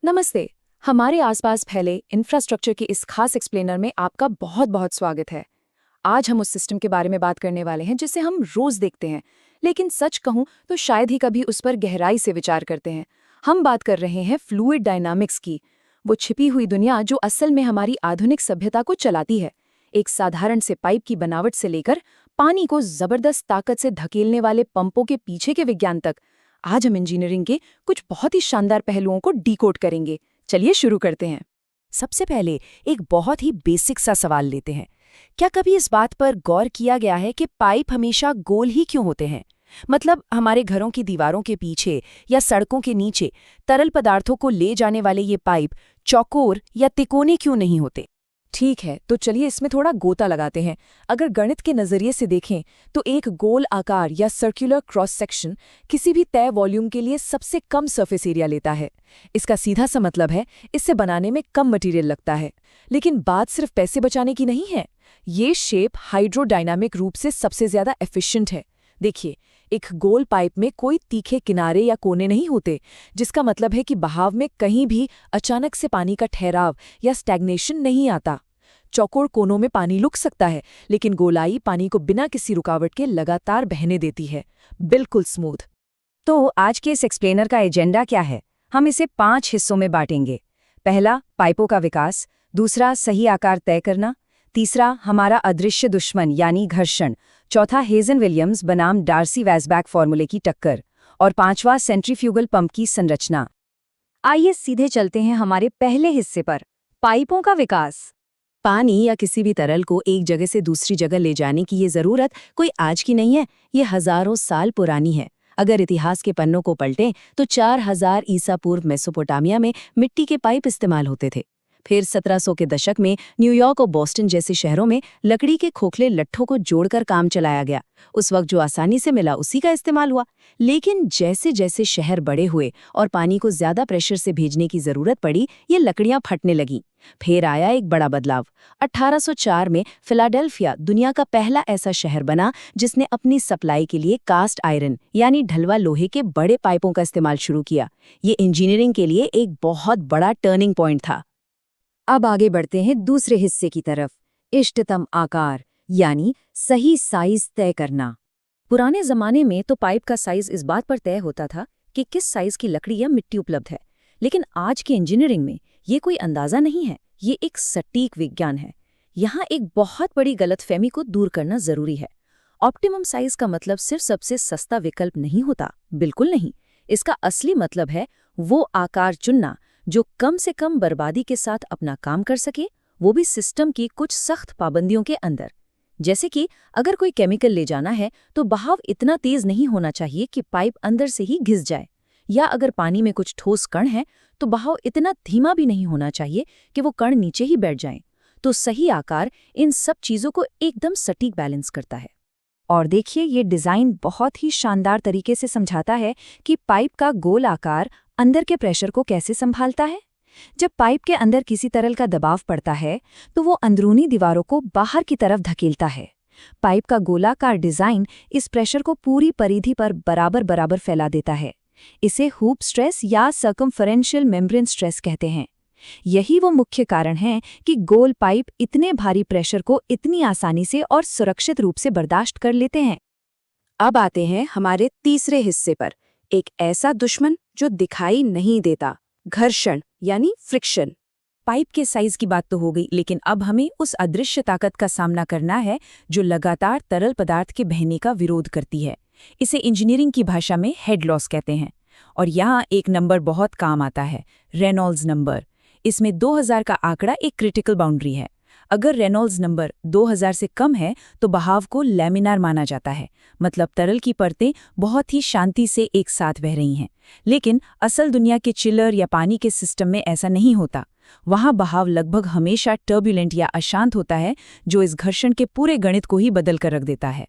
नमस्ते। हमारे आसपास फैले इंफ्रास्ट्रक्चर के इस खास एक्सप्लेनर में आपका बहुत बहुत स्वागत है। आज हम उस सिस्टम के बारे में बात करने वाले हैं जिसे हम रोज देखते हैं, लेकिन सच कहूं तो शायद ही कभी उस पर गहराई से विचार करते हैं। हम बात कर रहे हैं फ्लूइड डायनामिक्स की, वो छिपी हुई दुनिया जो असल में हमारी आधुनिक सभ्यता को चलाती है। एक साधारण से पाइप की बनावट से लेकर पानी को जबरदस्त ताकत से धकेलने वाले पंपों के पीछे के विज्ञान तक, आज हम इंजीनियरिंग के कुछ बहुत ही शानदार पहलुओं को डीकोड करेंगे। चलिए शुरू करते हैं। सबसे पहले एक बहुत ही बेसिक सा सवाल लेते हैं। क्या कभी इस बात पर गौर किया गया है कि पाइप हमेशा गोल ही क्यों होते हैं? मतलब हमारे घरों की दीवारों के पीछे या सड़कों के नीचे तरल पदार्थों को ले जाने वाले ये पाइप चौकोर या तिकोने क्यों नहीं होते? ठीक है, तो चलिए इसमें थोड़ा गोता लगाते हैं। अगर गणित के नज़रिए से देखें तो एक गोल आकार या सर्कुलर क्रॉस सेक्शन किसी भी तय वॉल्यूम के लिए सबसे कम सरफेस एरिया लेता है। इसका सीधा सा मतलब है इससे बनाने में कम मटेरियल लगता है। लेकिन बात सिर्फ पैसे बचाने की नहीं है, ये शेप हाइड्रोडायनामिक रूप से सबसे ज्यादा एफिशिएंट है। देखिए, एक गोल पाइप में कोई तीखे किनारे या कोने नहीं होते, जिसका मतलब है कि बहाव में कहीं भी अचानक से पानी का ठहराव या स्टैग्नेशन नहीं आता। चौकोर कोनों में पानी रुक सकता है, लेकिन गोलाई पानी को बिना किसी रुकावट के लगातार बहने देती है, बिल्कुल स्मूथ। तो आज के इस एक्सप्लेनर का एजेंडा क्या है? हम इसे 5 हिस्सों में बांटेंगे। पहला, पाइपों का विकास। दूसरा, सही आकार तय करना। तीसरा, हमारा अदृश्य दुश्मन यानी घर्षण। चौथा, हेजन विलियम्स बनाम डार्सी वैसबैक फॉर्मूले की टक्कर। और पांचवा, सेंट्रीफ्यूगल पंप की संरचना। आइए सीधे चलते हैं हमारे पहले हिस्से पर, पाइपों का विकास। पानी या किसी भी तरल को एक जगह से दूसरी जगह ले जाने की ये जरूरत कोई आज की नहीं है, ये हजारों साल पुरानी है। अगर इतिहास के पन्नों को पलटें तो 4000 ईसा पूर्व मेसोपोटामिया में मिट्टी के पाइप इस्तेमाल होते थे। फिर 1700 के दशक में न्यूयॉर्क और बोस्टन जैसे शहरों में लकड़ी के खोखले लट्ठों को जोड़कर काम चलाया गया। उस वक्त जो आसानी से मिला उसी का इस्तेमाल हुआ। लेकिन जैसे जैसे शहर बड़े हुए और पानी को ज्यादा प्रेशर से भेजने की जरूरत पड़ी, ये लकड़ियां फटने लगीं। फिर आया एक बड़ा बदलाव। 1804 में फिलाडेल्फिया दुनिया का पहला ऐसा शहर बना जिसने अपनी सप्लाई के लिए कास्ट आयरन यानी ढलवा लोहे के बड़े पाइपों का इस्तेमाल शुरू किया। ये इंजीनियरिंग के लिए एक बहुत बड़ा टर्निंग पॉइंट था। अब आगे बढ़ते हैं दूसरे हिस्से की तरफ, इष्टतम आकार यानी सही साइज तय करना। पुराने जमाने में तो पाइप का साइज इस बात पर तय होता था कि किस साइज की लकड़ी या मिट्टी उपलब्ध है, लेकिन आज की इंजीनियरिंग में ये कोई अंदाजा नहीं है, ये एक सटीक विज्ञान है। यहाँ एक बहुत बड़ी गलतफहमी को दूर करना जरूरी है। ऑप्टिमम साइज का मतलब सिर्फ सबसे सस्ता विकल्प नहीं होता, बिल्कुल नहीं। इसका असली मतलब है वो आकार चुनना जो कम से कम बर्बादी के साथ अपना काम कर सके, वो भी सिस्टम की कुछ सख्त पाबंदियों के अंदर। जैसे कि अगर कोई केमिकल ले जाना है तो बहाव इतना तेज नहीं होना चाहिए कि पाइप अंदर से ही घिस जाए, या अगर पानी में कुछ ठोस कण है तो बहाव इतना धीमा भी नहीं होना चाहिए कि वो कण नीचे ही बैठ जाएं। तो सही आकार इन सब चीजों को एकदम सटीक बैलेंस करता है। और देखिए, ये डिजाइन बहुत ही शानदार तरीके से समझाता है कि पाइप का गोल आकार अंदर के प्रेशर को कैसे संभालता है। जब पाइप के अंदर किसी तरल का दबाव पड़ता है तो वो अंदरूनी दीवारों को बाहर की तरफ धकेलता है। पाइप का गोलाकार डिजाइन इस प्रेशर को पूरी परिधि पर बराबर बराबर फैला देता है। इसे हूप स्ट्रेस या सर्कमफरेंशियल मेम्ब्रेन स्ट्रेस कहते हैं। यही वो मुख्य कारण है कि गोल पाइप इतने भारी प्रेशर को इतनी आसानी से और सुरक्षित रूप से बर्दाश्त कर लेते हैं। अब आते हैं हमारे तीसरे हिस्से पर, एक ऐसा दुश्मन जो दिखाई नहीं देता, घर्षण यानी फ्रिक्शन। पाइप के साइज की बात तो हो गई, लेकिन अब हमें उस अदृश्य ताकत का सामना करना है जो लगातार तरल पदार्थ के बहने का विरोध करती है। इसे इंजीनियरिंग की भाषा में हेड लॉस कहते हैं। और यहाँ एक नंबर बहुत काम आता है, रेनॉल्ड्स नंबर। इसमें 2000 का आंकड़ा एक क्रिटिकल बाउंड्री है। अगर रेनॉल्ड्स नंबर 2000 से कम है तो बहाव को लैमिनार माना जाता है, मतलब तरल की परतें बहुत ही शांति से एक साथ बह रही हैं। लेकिन असल दुनिया के चिलर या पानी के सिस्टम में ऐसा नहीं होता। वहाँ बहाव लगभग हमेशा टर्बुलेंट या अशांत होता है, जो इस घर्षण के पूरे गणित को ही बदल कर रख देता है।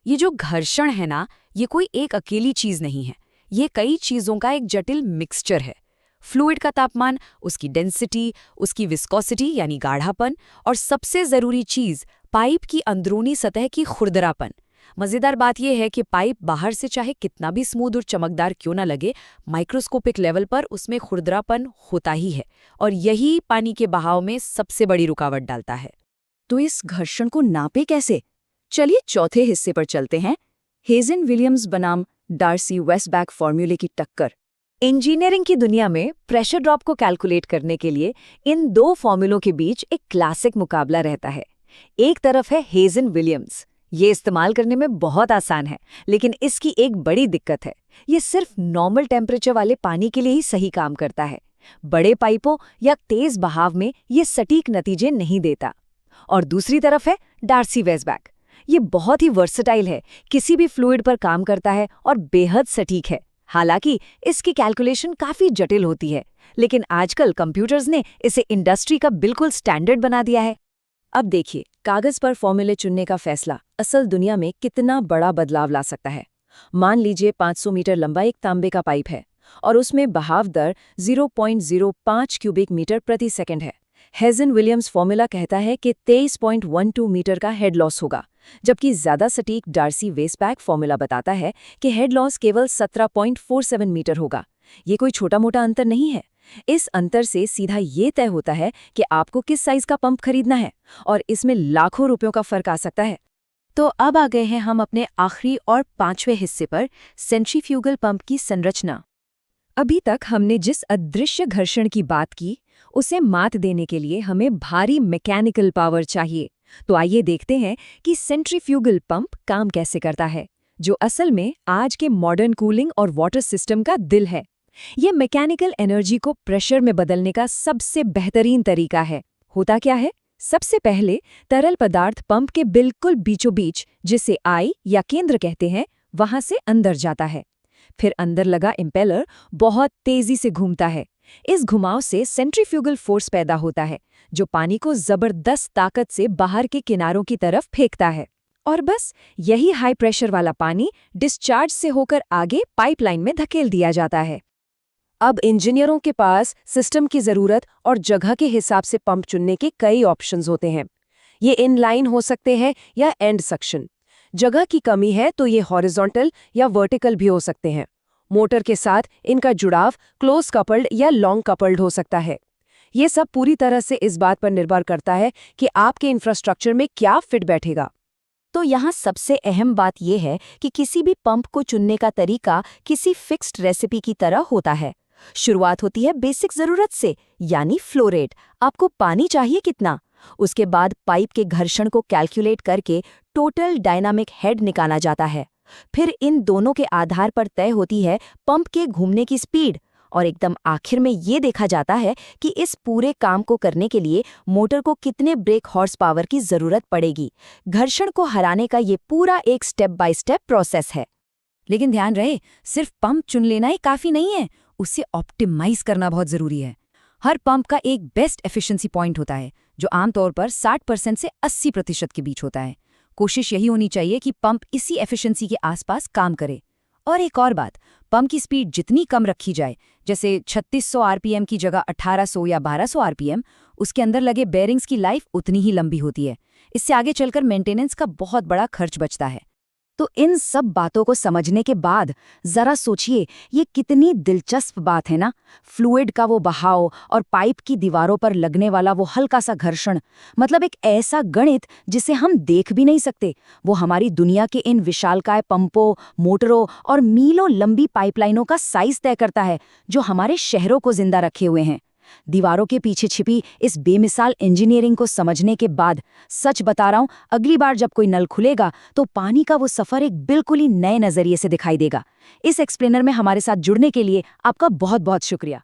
ये जो घर्षण है ना, ये कोई एक अकेली चीज नहीं है, ये कई चीजों का एक जटिल मिक्सचर है। फ्लूइड का तापमान, उसकी डेंसिटी, उसकी विस्कोसिटी यानी गाढ़ापन, और सबसे जरूरी चीज पाइप की अंदरूनी सतह की खुरदरापन। मज़ेदार बात यह है कि पाइप बाहर से चाहे कितना भी स्मूथ और चमकदार क्यों ना लगे, माइक्रोस्कोपिक लेवल पर उसमें खुरदरापन होता ही है, और यही पानी के बहाव में सबसे बड़ी रुकावट डालता है। तो इस घर्षण को नापे कैसे? चलिए चौथे हिस्से पर चलते हैं, हेजन विलियम्स बनाम डार्सी वेस्टबैक फॉर्मूले की टक्कर। इंजीनियरिंग की दुनिया में प्रेशर ड्रॉप को कैलकुलेट करने के लिए इन दो फॉर्मूलों के बीच एक क्लासिक मुकाबला रहता है। एक तरफ है हेजन विलियम्स। ये इस्तेमाल करने में बहुत आसान है, लेकिन इसकी एक बड़ी दिक्कत है, ये सिर्फ नॉर्मल टेम्परेचर वाले पानी के लिए ही सही काम करता है। बड़े पाइपों या तेज बहाव में ये सटीक नतीजे नहीं देता। और दूसरी तरफ है डार्सी वेस्टबैक। ये बहुत ही वर्सेटाइल है, किसी भी फ्लूइड पर काम करता है और बेहद सटीक है। हालांकि इसकी कैलकुलेशन काफी जटिल होती है, लेकिन आजकल कंप्यूटर्स ने इसे इंडस्ट्री का बिल्कुल स्टैंडर्ड बना दिया है। अब देखिए, कागज पर फॉर्मूले चुनने का फैसला असल दुनिया में कितना बड़ा बदलाव ला सकता है। मान लीजिए 500 मीटर लंबा एक तांबे का पाइप है और उसमें बहाव दर 0.05 क्यूबिक मीटर प्रति सेकंड है। हेजन विलियम्स फॉर्मूला कहता है कि 23.12 मीटर का हेड लॉस होगा, जबकि ज्यादा सटीक डार्सी वेस्टबैक फॉर्मूला बताता है कि हेड लॉस केवल 17.47 मीटर होगा। ये कोई छोटा मोटा अंतर नहीं है। इस अंतर से सीधा ये तय होता है कि आपको किस साइज का पंप खरीदना है, और इसमें लाखों रुपयों का फर्क आ सकता है। तो अब आ गए हैं हम अपने आखिरी और 5वें हिस्से पर, सेंट्रीफ्यूगल पंप की संरचना। अभी तक हमने जिस अदृश्य घर्षण की बात की, उसे मात देने के लिए हमें भारी मैकेनिकल पावर चाहिए। तो आइए देखते हैं कि सेंट्रीफ्यूगल पंप काम कैसे करता है, जो असल में आज के मॉडर्न कूलिंग और वाटर सिस्टम का दिल है। ये मैकेनिकल एनर्जी को प्रेशर में बदलने का सबसे बेहतरीन तरीका है। होता क्या है? सबसे पहले तरल पदार्थ पंप के बिल्कुल बीचों बीच, जिसे आई या केंद्र कहते हैं, वहां से अंदर जाता है। फिर अंदर लगा इम्पेलर बहुत तेजी से घूमता है। इस घुमाव से सेंट्रीफ्यूगल फोर्स पैदा होता है, जो पानी को जबरदस्त ताकत से बाहर के किनारों की तरफ फेंकता है। और बस यही हाई प्रेशर वाला पानी डिस्चार्ज से होकर आगे पाइपलाइन में धकेल दिया जाता है। अब इंजीनियरों के पास सिस्टम की ज़रूरत और जगह के हिसाब से पंप चुनने के कई ऑप्शंस होते हैं। ये इनलाइन हो सकते हैं या एंड सक्शन। जगह की कमी है तो ये हॉरिजॉन्टल या वर्टिकल भी हो सकते हैं। मोटर के साथ इनका जुड़ाव क्लोज कपल्ड या लॉन्ग कपल्ड हो सकता है। ये सब पूरी तरह से इस बात पर निर्भर करता है कि आपके इंफ्रास्ट्रक्चर में क्या फिट बैठेगा। तो यहाँ सबसे अहम बात यह है कि किसी भी पंप को चुनने का तरीका किसी फिक्स्ड रेसिपी की तरह होता है। शुरुआत होती है बेसिक ज़रूरत से, यानी फ्लो रेट, आपको पानी चाहिए कितना। उसके बाद पाइप के घर्षण को कैलकुलेट करके टोटल डायनामिक हेड निकाला जाता है। फिर इन दोनों के आधार पर तय होती है पंप के घूमने की स्पीड, और एकदम आखिर में ये देखा जाता है कि इस पूरे काम को करने के लिए मोटर को कितने ब्रेक हॉर्स पावर की ज़रूरत पड़ेगी। घर्षण को हराने का ये पूरा एक स्टेप बाय स्टेप प्रोसेस है। लेकिन ध्यान रहे, सिर्फ पंप चुन लेना ही काफ़ी नहीं है, उसे ऑप्टिमाइज करना बहुत ज़रूरी है। हर पंप का एक बेस्ट एफिशिएंसी पॉइंट होता है, जो आमतौर पर 60% से 80% के बीच होता है। कोशिश यही होनी चाहिए कि पंप इसी एफिशिएंसी के आसपास काम करे। और एक और बात, पंप की स्पीड जितनी कम रखी जाए, जैसे 3600 आरपीएम की जगह 1800 या 1200 आरपीएम, उसके अंदर लगे बेयरिंग्स की लाइफ उतनी ही लंबी होती है। इससे आगे चलकर मेंटेनेंस का बहुत बड़ा खर्च बचता है। तो इन सब बातों को समझने के बाद जरा सोचिए, ये कितनी दिलचस्प बात है ना। फ्लूइड का वो बहाव और पाइप की दीवारों पर लगने वाला वो हल्का सा घर्षण, मतलब एक ऐसा गणित जिसे हम देख भी नहीं सकते, वो हमारी दुनिया के इन विशालकाय पंपों, मोटरों और मीलों लंबी पाइपलाइनों का साइज तय करता है, जो हमारे शहरों को जिंदा रखे हुए हैं। दीवारों के पीछे छिपी इस बेमिसाल इंजीनियरिंग को समझने के बाद, सच बता रहा हूं, अगली बार जब कोई नल खुलेगा तो पानी का वो सफर एक बिल्कुल ही नए नजरिए से दिखाई देगा। इस एक्सप्लेनर में हमारे साथ जुड़ने के लिए आपका बहुत बहुत शुक्रिया।